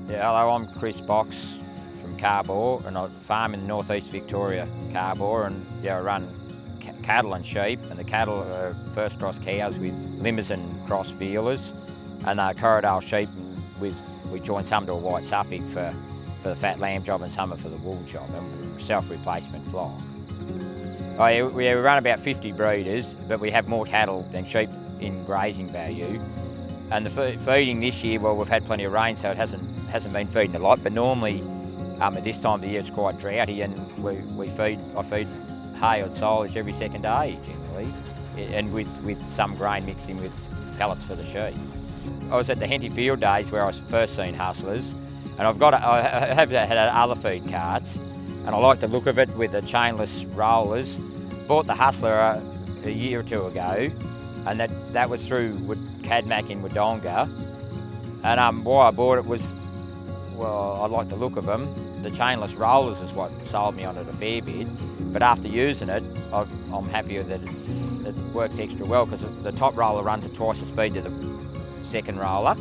Yeah, hello, I'm Chris Box from Carboor, and I farm in northeast Victoria, Carboor, and yeah, I run cattle and sheep, and the cattle are first cross cows with Limousin cross feelers, and Corriedale sheep we join some to a white Suffolk for the fat lamb job and some are for the wool job, and self-replacement flock. Oh, yeah, we run about 50 breeders, but we have more cattle than sheep in grazing value. And the feeding this year, well, we've had plenty of rain, so it hasn't been feeding a lot. But normally, at this time of the year, it's quite droughty, and I feed hay or silage every second day generally, and with some grain mixed in with pellets for the sheep. I was at the Henty Field Days where I first seen Hustlers, and I have had other feed carts, and I like the look of it with the chainless rollers. Bought the Hustler a year or two ago, and that was through Cadmac in Wodonga. And why I bought it was, well, I like the look of them. The chainless rollers is what sold me on it a fair bit. But after using it, I'm happier that it works extra well, because the top roller runs at twice the speed of the second roller.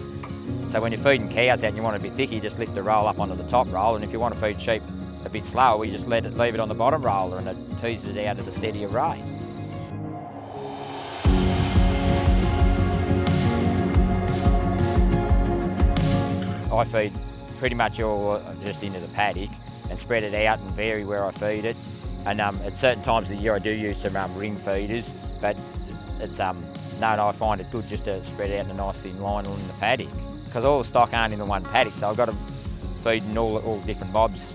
So when you're feeding cows out and you want it a bit thicker, you just lift the roll up onto the top roll, and if you want to feed sheep a bit slower, we just leave it on the bottom roller, and it teases it out at a steadier rate. I feed pretty much all just into the paddock and spread it out and vary where I feed it. And at certain times of the year I do use some ring feeders, but it's I find it good just to spread it out in a nice thin line in the paddock, because all the stock aren't in the one paddock, so I've got to feed in all the different mobs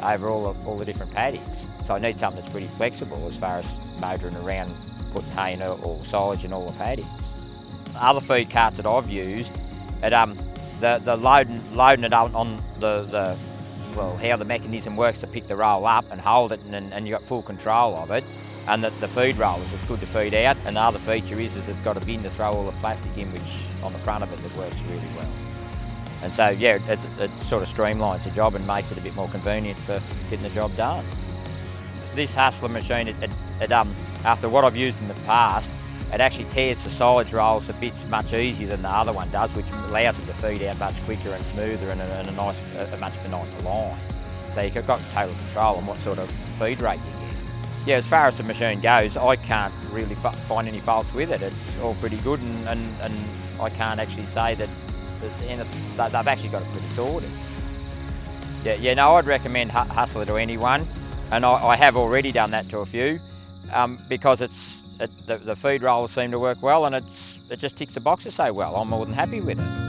over all the different paddocks. So I need something that's pretty flexible as far as motoring around, putting hay in or silage in all the paddocks. Other feed carts that I've used, the loading it up on how the mechanism works to pick the roll up and hold it, and you've got full control of it. And the feed rollers, it's good to feed out. And the other feature is it's got a bin to throw all the plastic in, which on the front of it that works really well. And so yeah, it sort of streamlines the job and makes it a bit more convenient for getting the job done. This Hustler machine, after what I've used in the past, it actually tears the silage rolls to bits much easier than the other one does, which allows it to feed out much quicker and smoother and a much nicer line. So you've got total control on what sort of feed rate you get. Yeah, as far as the machine goes, I can't really find any faults with it. It's all pretty good, and I can't actually say that they've actually got it pretty sorted. No, I'd recommend Hustler to anyone, and I have already done that to a few, because the feed rollers seem to work well, and it just ticks the boxes so well. I'm more than happy with it.